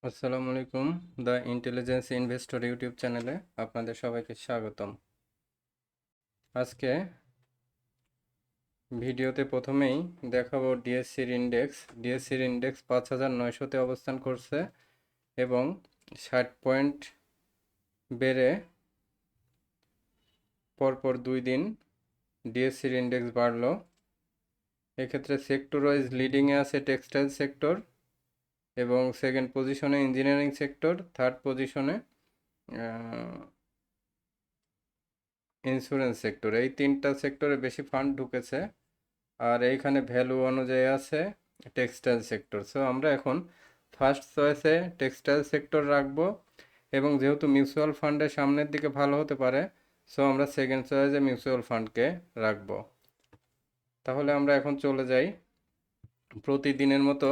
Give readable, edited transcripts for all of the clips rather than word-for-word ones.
আসসালামু আলাইকুম। The intelligence investor YouTube চ্যানেলে আপনাদের সবাইকে স্বাগতম। আজকে ভিডিওতে প্রথমেই দেখাবো ডিএসসির ইন্ডেক্স। ডিএসসির ইন্ডেক্স 5,900-তে অবস্থান করছে এবং 60 পয়েন্ট বেড়ে পরপর 2 দিন ডিএসসির ইন্ডেক্স বাড়লো। এক্ষেত্রে সেক্টর ওয়াইজ লিডিংয়ে আছে টেক্সটাইল সেক্টর এবং সেকেন্ড পজিশনে ইঞ্জিনিয়ারিং সেক্টর, থার্ড পজিশনে ইন্স্যুরেন্স সেক্টর। এই তিনটা সেক্টরে বেশি ফান্ড ঢুকেছে আর এইখানে ভ্যালু অনুযায়ী আছে টেক্সটাইল সেক্টর। সো আমরা এখন ফার্স্ট চয়েসে টেক্সটাইল সেক্টর রাখবো এবং যেহেতু মিউচুয়াল ফান্ডের সামনের দিকে ভালো হতে পারে, সো আমরা সেকেন্ড চয়েসে মিউচুয়াল ফান্ডকে রাখবো। তাহলে আমরা এখন চলে যাই প্রতিদিনের মতো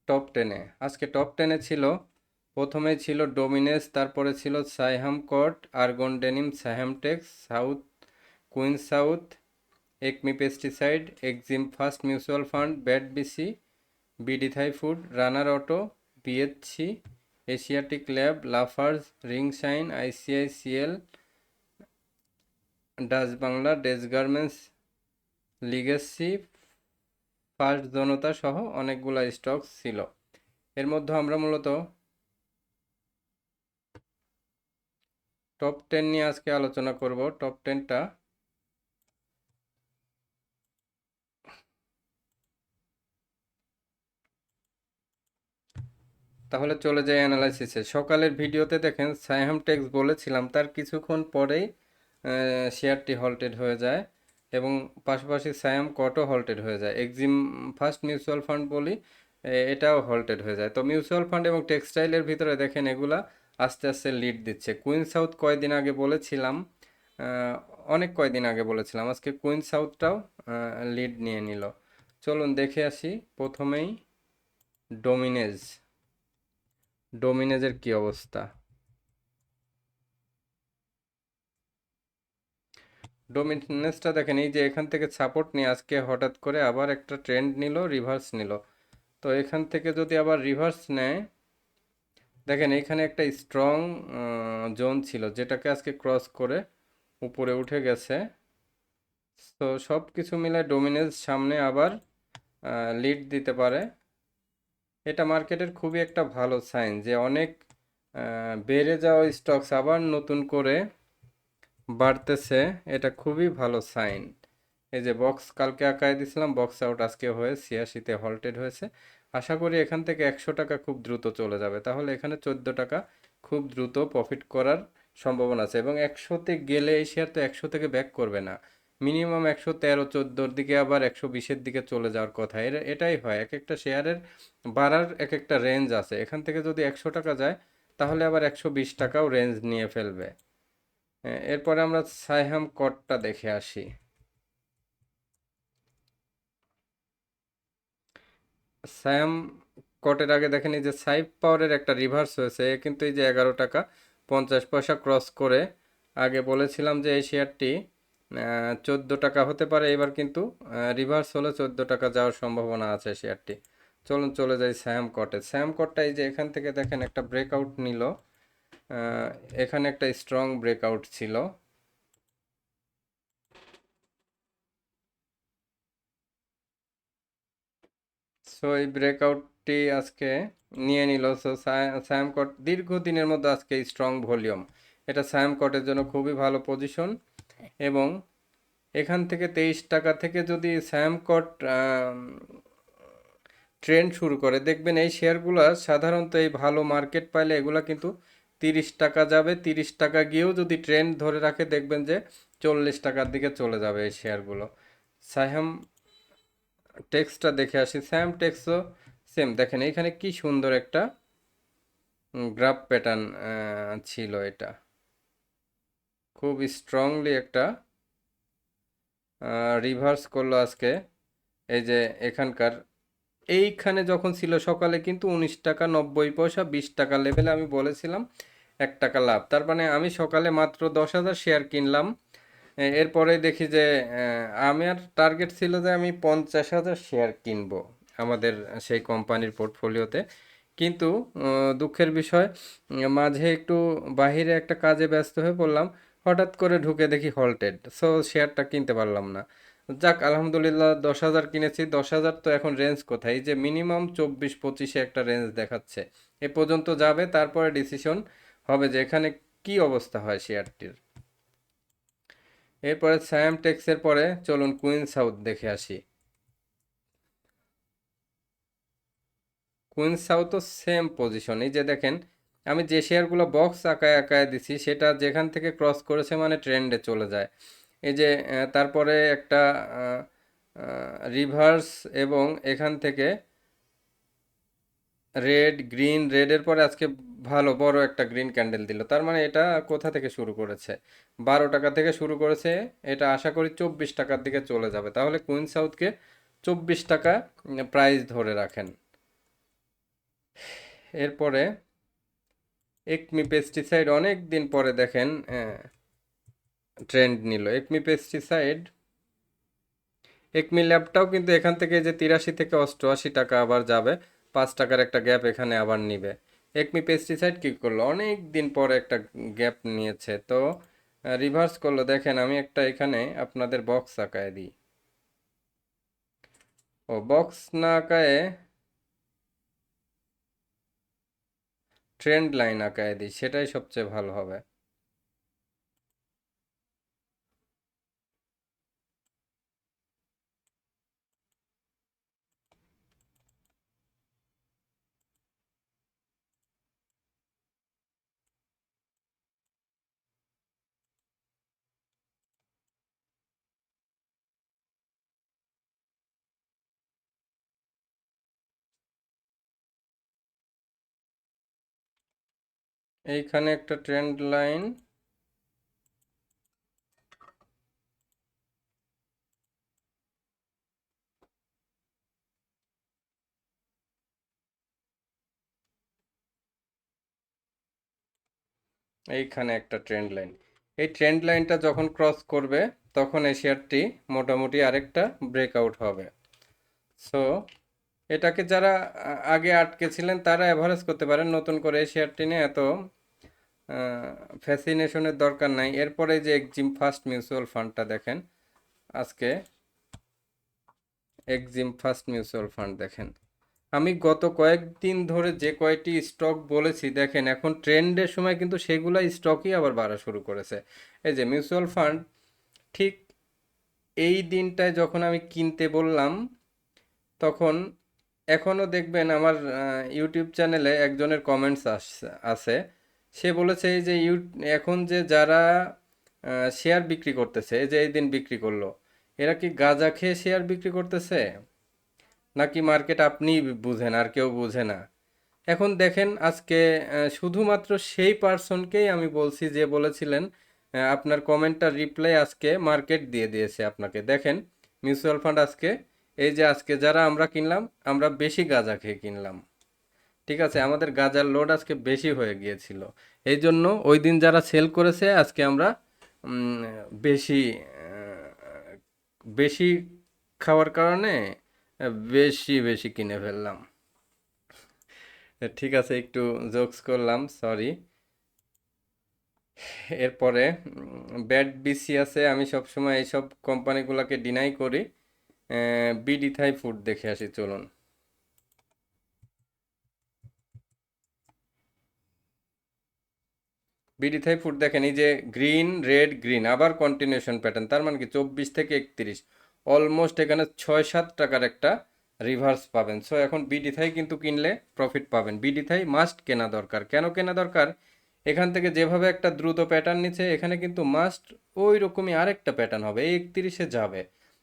টপ 10-এ। আজকে টপ 10-এ ছিল, প্রথমে ছিল ডোমিনেস, তারপরে ছিল সাইহাম কট, Argon denim, Saihamtex, south, queen south, Acme pesticide, Exim first mutual fund, BAT BC, BD Thai food, runner auto, BHC, Asiatic lab, Lafarge, ring shine, ICICL, Dutch Bangla, Desh garments, legacy, first Janata সহ অনেকগুলা স্টক ছিল। এর মধ্যে আমরা মূলত টপ 10 নিয়ে আজকে আলোচনা করব। টপ 10টা তাহলে চলে যাই অ্যানালাইসিসে। সকালের ভিডিওতে দেখেন সাইহাম টেক্স বলেছিলাম, তার কিছুক্ষণ পরেই শেয়ারটি হল্টেড হয়ে যায় এবং পাশাপাশি সাইহাম কটও হল্টেড হয়ে যায়। এক্সিম ফার্স্ট মিউচুয়াল ফান্ড বলি, এটাও হল্টেড হয়ে যায়। তো মিউচুয়াল ফান্ড এবং টেক্সটাইলের ভিতরে দেখেন এগুলা আস্তে আস্তে লিড দিচ্ছে। কুইন সাউথ কয়দিন আগে বলেছিলাম, অনেক কয়দিন আগে বলেছিলাম, আজকে কুইন সাউথটাও লিড নিয়ে নিল। চলুন দেখে আসি। প্রথমেই ডোমিনেজ, ডোমিনেজের কি অবস্থা। ডোমিনেজটা দেখেন, এই যে এখান থেকে সাপোর্ট নিয়ে আজকে হঠাৎ করে আবার একটা ট্রেন্ড নিল, রিভার্স নিল। তো এখান থেকে যদি আবার রিভার্স নেয়, দেখেন এখানে একটা স্ট্রং জোন ছিল যেটাকে আজকে ক্রস করে উপরে উঠে গেছে। তো সব কিছু মিলে ডোমিনেজ সামনে আবার লিড দিতে পারে। এটা মার্কেটের খুবই একটা ভালো সাইন যে অনেক বেড়ে যাওয়া স্টকস আবার নতুন করে বাড়তেছে। এটা খুবই ভালো সাইন। এই যে বক্স কালকে আঁকায় দিছিলাম, বক্স আউট আজকে হয়ে 86-তে হল্টেড হয়েছে। আশা করি এখান থেকে 100 টাকা খুব দ্রুত চলে যাবে, তাহলে এখানে 14 টাকা খুব দ্রুত প্রফিট করার সম্ভাবনা আছে। এবং 100-তে গেলে এই শেয়ার তো 100 থেকে ব্যাক করবে না, মিনিমাম 113-14-র দিকে আবার 120-এর দিকে চলে যাওয়ার কথা। এটাই হয়, এক একটা শেয়ারের বাড়ার এক একটা রেঞ্জ আছে। এখান থেকে যদি 100 টাকা যায় তাহলে আবার 120 টাকাও রেঞ্জ নিয়ে ফেলবে। এরপরে আমরা সাইহাম কটটা দেখে আসি। সাইহাম কটের আগে দেখেন এই যে সাইফ পাওয়ারের একটা রিভার্স হয়েছে, কিন্তু এই যে 11 টাকা 50 পয়সা ক্রস করে আগে বলেছিলাম যে এই শেয়ারটি 14 টাকা হতে পারে, এবার কিন্তু রিভার্স হলে 14 টাকা যাওয়ার সম্ভাবনা আছে শেয়ারটি। চলুন চলে যাই সাইহাম কটে। সাইহাম কটটা এই যে এখান থেকে দেখেন একটা ব্রেকআউট নিল, এখানে একটা স্ট্রং ব্রেকআউট ছিল। সো এই ব্রেকআউটটি আজকে নিয়ে নিল। সো সায়াম কট দীর্ঘদিনের মধ্যে আজকে স্ট্রং ভলিউম, এটা সায়াম কটের জন্য খুবই ভালো পজিশন। এবং এখান থেকে 23 টাকা থেকে যদি সায়াম কট ট্রেন্ড শুরু করে, দেখবেন এই শেয়ারগুলো সাধারণত এই ভালো মার্কেট পাইলে এগুলা কিন্তু 30 টাকা যাবে, 30 টাকা গিয়েও যদি ট্রেন্ড ধরে রাখে দেখবেন যে 40 টাকার দিকে চলে যাবে এই শেয়ারগুলো। সায়াম টেক্সটটা দেখে আসি। স্যাম টেক্সও সেম, দেখেন এখানে কি সুন্দর একটা গ্রাফ প্যাটার্ন ছিল। এটা খুব স্ট্রংলি একটা রিভার্স করলো আজকে। এই যে এখানকার এইখানে যখন ছিল সকালে কিন্তু 19 টাকা 90 পয়সা, 20 টাকা লেভেলে আমি বলেছিলাম 1 টাকা লাভ। তার মানে আমি সকালে মাত্র 10,000 শেয়ার কিনলাম। এরপরে দেখি যে আমার টার্গেট ছিল যে আমি 50,000 শেয়ার কিনবো আমাদের সেই কোম্পানির পোর্টফোলিওতে। কিন্তু দুঃখের বিষয়, মাঝে একটু বাহিরে একটা কাজে ব্যস্ত হয়ে পড়লাম, হঠাৎ করে ঢুকে দেখি হল্টেড, সো শেয়ারটা কিনতে পারলাম না। যাক আলহামদুলিল্লাহ 10,000 কিনেছি, 10,000 তো এখন রেঞ্জ কোথায়, এই যে মিনিমাম 24-25-এ একটা রেঞ্জ দেখাচ্ছে, এ পর্যন্ত যাবে, তারপরে ডিসিশন হবে যে এখানে কি অবস্থা হয় শেয়ারটির। এরপরে সায়াম টেক্সের পরে চলুন কুইন সাউথ দেখে আসি। কুইন সাউথও সেম পজিশন, এই যে দেখেন আমি যে শেয়ারগুলো বক্স আঁকায় আঁকায় দিছি সেটা যেখান থেকে ক্রস করেছে মানে ট্রেন্ডে চলে যায়। এই যে তারপরে একটা রিভার্স, এবং এখান থেকে রেড গ্রিন, রেডের পরে আজকে ভালো বড় একটা গ্রিন ক্যান্ডেল দিল, তার মানে এটা কোথা থেকে শুরু করেছে, 12 টাকা থেকে শুরু করেছে, এটা আশা করি 24 টাকার দিকে চলে যাবে, তাহলে কুইন সাউথকে 24 টাকা প্রাইস ধরে রাখেন। এরপরে একমি পেস্টিসাইড অনেক দিন পরে দেখেন ট্রেন্ড নিল। একমি পেস্টিসাইড, একমি ল্যাবটাও কিন্তু এখান থেকে যে 83 থেকে 88 টাকা আবার যাবে, 5 টাকার একটা গ্যাপ এখানে আবার নিবে। একমি পেস্টিসাইড কি করলো, অনেক দিন পরে একটা গ্যাপ নিয়েছে, তো রিভার্স করলো। দেখেন আমি একটা এখানে আপনাদের বক্স আঁকায় দিই, ও বক্স না আঁকায় ট্রেন্ড লাইন আঁকায় দিই, সেটাই সবচেয়ে ভালো হবে। এইখানে একটা ট্রেন্ড লাইন, এইখানে একটা ট্রেন্ড লাইন, এই ট্রেন্ড লাইনটা যখন ক্রস করবে তখন এই শেয়ারটি মোটামুটি আরেকটা ব্রেকআউট হবে। সো এটাকে যারা আগে আটকে ছিলেন তারা অ্যাভারেজ করতে পারেন, নতুন করে এই শেয়ারটি নিয়ে এত ফ্যাসিনেশনের দরকার নাই। এরপরে যে এক্সিম ফার্স্ট মিউচুয়াল ফান্ডটা দেখেন আজকে, এক্সিম ফার্স্ট মিউচুয়াল ফান্ড দেখেন, আমি গত কয়েকদিন ধরে যে কয়টি স্টক বলেছি দেখেন এখন ট্রেন্ডের সময় কিন্তু সেগুলা স্টকই আবার বাড়া শুরু করেছে। এই যে মিউচুয়াল ফান্ড, ঠিক এই দিনটায় যখন আমি কিনতে বললাম তখন, এখনও দেখবেন আমার ইউটিউব চ্যানেলে একজনের কমেন্টস আছে, সে বলেছে এই যে এখন যে যারা শেয়ার বিক্রি করতেছে, এই যে এই দিন বিক্রি করলো, এরা কি গাঁজা খেয়ে শেয়ার বিক্রি করতেছে নাকি মার্কেট আপনি বুঝেন আর কেউ বুঝে না। এখন দেখেন আজকে শুধুমাত্র সেই পার্সনকেই আমি বলছি যে বলেছিলেন, আপনার কমেন্টটা রিপ্লাই আজকে মার্কেট দিয়ে দিয়েছে আপনাকে। দেখেন মিউচুয়াল ফান্ড আজকে, এই যে আজকে যারা আমরা কিনলাম, আমরা বেশি গাঁজা খেয়ে কিনলাম, ঠিক আছে, আমাদের গাঁজার লোড আজকে বেশি হয়ে গিয়েছিল, এই জন্য ওই দিন যারা সেল করেছে আজকে আমরা উম, বেশি বেশি খাওয়ার কারণে বেশি বেশি কিনে ফেললাম। ঠিক আছে, একটু জোকস করলাম, সরি। এরপরে ব্যাড বিসি আছে, আমি সবসময় এইসব কোম্পানিগুলোকে ডিনাই করি। বিডি থাই ফুড দেখে আসি চলুন। বিডি থাই ফুড দেখেন, এই যে গ্রিন রেড গ্রিন আবার কন্টিনিউশন প্যাটার্ন, তার মানে কি 24 থেকে 31, অলমোস্ট এখানে 6-7 টাকার একটা রিভার্স পাবেন। সো এখন বিডি থাই কিন্তু কিনলে প্রফিট পাবেন, বিডি থাই মাস্ট কেনা দরকার। কেন কেনা দরকার, এখান থেকে যেভাবে একটা দ্রুত প্যাটার্ন নিচ্ছে এখানে কিন্তু মাস্ট ওই রকমই আরেকটা প্যাটার্ন হবে, এই 31-এ যাবে,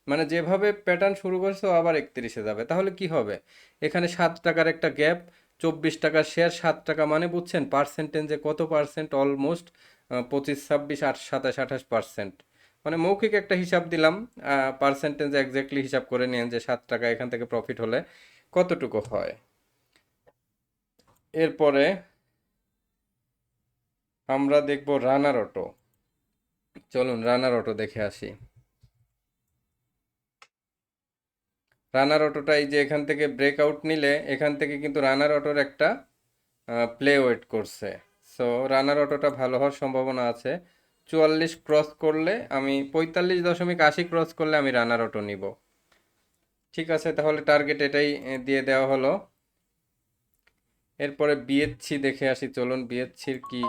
মানে যেভাবে প্যাটার্ন শুরু করছে ও আবার 31-এ যাবে, তাহলে কি হবে, এখানে 7 টাকার একটা গ্যাপ, 24 টাকার শেয়ার, 7 টাকা মানে বুঝছেন পার্সেন্টেজে কত পার্সেন্ট, অলমোস্ট 25-26-27-28%। মানে মৌখিক একটা হিসাব দিলাম, পার্সেন্টেজ এক্স্যাক্টলি হিসাব করে নিন যে 7 টাকা এখান থেকে প্রফিট হলে কতটুকু হয়। এরপরে আমরা দেখব রানার অটো, চলুন রানার অটো দেখে আসি। রানার অটোটা এই যে এখান থেকে ব্রেকআউট নিলে এখান থেকে কিন্তু রানার অটোর একটা প্লে ওয়েট করছে। সো রানার অটোটা ভালো হওয়ার সম্ভাবনা আছে। 44 ক্রস করলে আমি 45.80 ক্রস করলে আমি রানার অটো নিব। ঠিক আছে, তাহলে টার্গেট এটাই দিয়ে দেওয়া হলো। এরপরে বিএসসি দেখে আসি, চলুন বিএসসির কি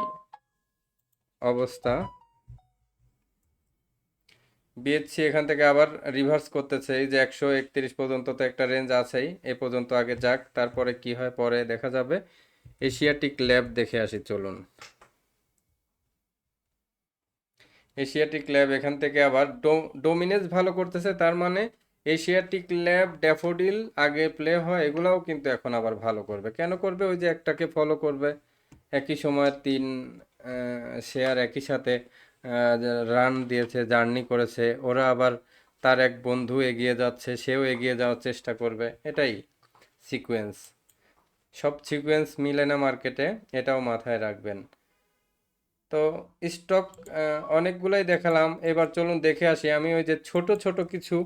অবস্থা। বিএসসি এখান থেকে আবার রিভার্স করতেছে, এই যে 131 পর্যন্ত তো একটা রেঞ্জ আছেই, এ পর্যন্ত আগে যাক, তারপরে কি হয় পরে দেখা যাবে। এশিয়াটিক ল্যাব দেখে আসি চলুন। এশিয়াটিক ল্যাব এখান থেকে আবার ডোমিনেন্স ভালো করতেছে, তার মানে এশিয়াটিক ল্যাব, ড্যাফোডিল আগে প্লে হয়, এগুলাও কিন্তু এখন আবার ভালো করবে। কেন করবে? ওই যে একটাকে ফলো করবে, একই সময় তিন শেয়ার একই সাথে রান দিয়েছে, জার্নি করেছে, ওরা আবার তার এক বন্ধু এগিয়ে যাচ্ছে, সেও এগিয়ে যাওয়ার চেষ্টা করবে, এটাই সিকোয়েন্স। সব সিকোয়েন্স মিলে না মার্কেটে, এটাও মাথায় রাখবেন। তো স্টক অনেকগুলাই দেখালাম, এবার চলুন দেখে আসি। আমি ওই যে ছোট ছোট কিছু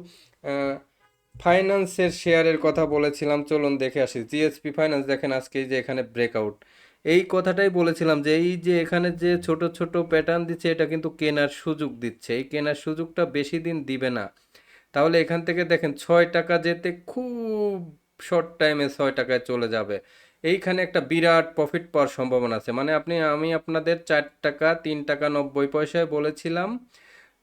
ফাইন্যান্সের শেয়ারের কথা বলেছিলাম, চলুন দেখে আসি। জিএসপি ফাইন্যান্স দেখেন আজকে এই যে এখানে ব্রেকআউট, এই কথাটাই বলেছিলাম যে এই যে এখানে যে ছোট ছোট প্যাটার্ন দিচ্ছে, এটা কিন্তু কেনার সুযোগ দিচ্ছে। এই কেনার সুযোগটা বেশি দিন দিবে না। তাহলে এখান থেকে দেখেন 6 টাকা যেতে খুব শর্ট টাইমে 6 টাকায় চলে যাবে। এইখানে একটা বিরাট প্রফিট পাওয়ার সম্ভাবনা আছে। মানে আমি আপনাদের 4 টাকা 3 টাকা 90 পয়সায় বলেছিলাম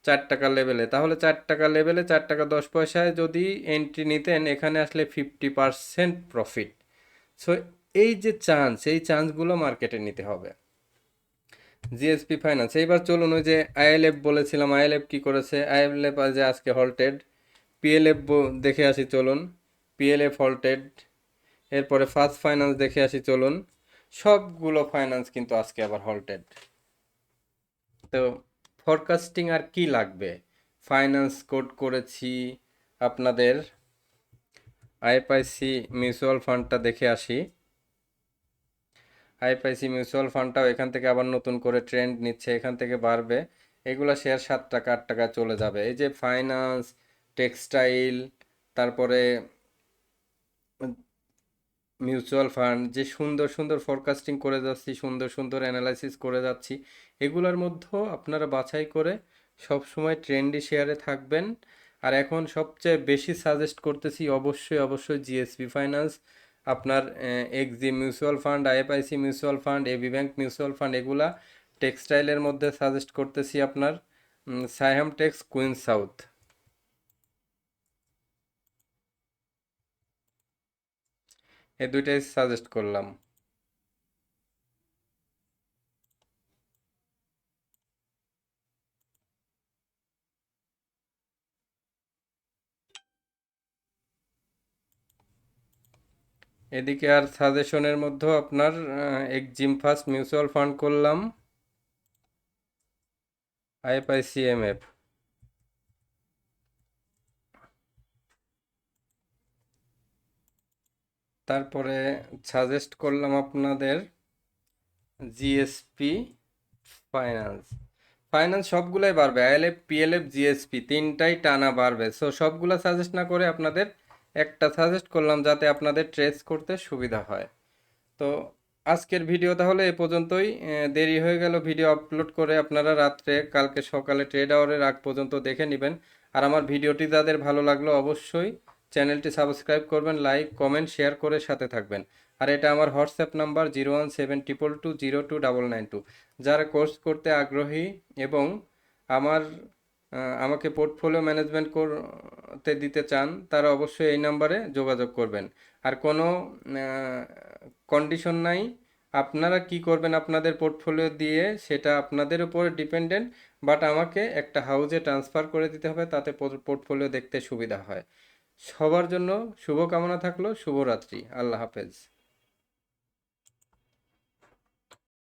4 টাকা লেভেলে, তাহলে 4 টাকা লেভেলে 4 টাকা 10 পয়সায় যদি এন্ট্রি নিতেন, এখানে আসলে 50% প্রফিট। সো এই যে চান্স, এই চান্সগুলো মার্কেটে নিতে হবে। জিএসপি ফাইন্যান্স, এইবার চলুন ওই যে আইএলএফ বলেছিলাম, আইএলএফ কি করেছে? আইএলএফ যে আজকে হল্টেড। পিএলএফ দেখে আসি চলুন, পিএলএফ হল্টেড। এরপরে ফার্স্ট ফাইন্যান্স দেখে আসি চলুন, সবগুলো ফাইন্যান্স কিন্তু আজকে আবার হল্টেড। তো ফরকাস্টিং আর কি লাগবে? ফাইন্যান্স কোড করেছি আপনাদের। আইএফআইসি মিউচুয়াল ফান্ডটা দেখে আসি। আইএফআইসি মিউচুয়াল ফান্ডটাও এখান থেকে আবার নতুন করে ট্রেন্ড নিচ্ছে, এখান থেকে বাড়বে। এগুলা শেয়ার 7 টাকা 8 টাকা চলে যাবে। এই যে ফাইন্যান্স, টেক্সটাইল, তারপরে মিউচুয়াল ফান্ড, যে সুন্দর সুন্দর ফরকাস্টিং করে যাচ্ছি, সুন্দর সুন্দর অ্যানালাইসিস করে যাচ্ছি, এগুলোর মধ্যেও আপনারা বাছাই করে সব সময় ট্রেন্ডি শেয়ারে থাকবেন। আর এখন সবচেয়ে বেশি সাজেস্ট করতেছি অবশ্যই অবশ্যই জিএসপি ফাইন্যান্স, আপনার এক্সি mutual fund, IFIC mutual fund, AB bank mutual fund, এগুলা। টেক্সটাইলের মধ্যে সাজেস্ট করতেছি আপনার সাইহাম টেক্স, কুইন সাউথ, এই দুইটাই সাজেস্ট করলাম। এদিকে আর সাজেশনের মধ্যেও আপনার এক্সিম ফার্স্ট মিউচুয়াল ফান্ড করলাম, আইএফআইসিএমএফ, তারপরে সাজেস্ট করলাম আপনাদের জিএসপি ফাইন্যান্স। ফাইন্যান্স সবগুলাই বাড়বে, আইএলএফ, পিএলএফ, জিএসপি তিনটাই টানা বাড়বে। সো সবগুলা সাজেস্ট না করে আপনাদের একটা সাজেস্ট করলাম, যাতে আপনাদের ট্রেস করতে সুবিধা হয়। তো আজকের ভিডিও তাহলে এ পর্যন্তই। দেরি হয়ে গেল ভিডিও আপলোড করে, আপনারা রাত্রে কালকে সকালে ট্রেড আওয়ারের আগ পর্যন্ত দেখে নেবেন। আর আমার ভিডিওটি যাদের ভালো লাগলো অবশ্যই চ্যানেলটি সাবস্ক্রাইব করবেন, লাইক কমেন্ট শেয়ার করে সাথে থাকবেন। আর এটা আমার হোয়াটসঅ্যাপ নাম্বার 01722022992। যারা কোর্স করতে আগ্রহী এবং আমার আমাকে পোর্টফোলিও ম্যানেজমেন্ট করতে দিতে চান, তারা অবশ্যই এই নাম্বারে যোগাযোগ করবেন। আর কোনো কন্ডিশন নাই, আপনারা কি করবেন আপনাদের পোর্টফোলিও দিয়ে সেটা আপনাদের উপরে ডিপেন্ডেন্ট, বাট আমাকে একটা হাউজে ট্রান্সফার করে দিতে হবে, তাতে পোর্টফোলিও দেখতে সুবিধা হয়। সবার জন্য শুভকামনা থাকলো, শুভরাত্রি, আল্লাহ হাফেজ।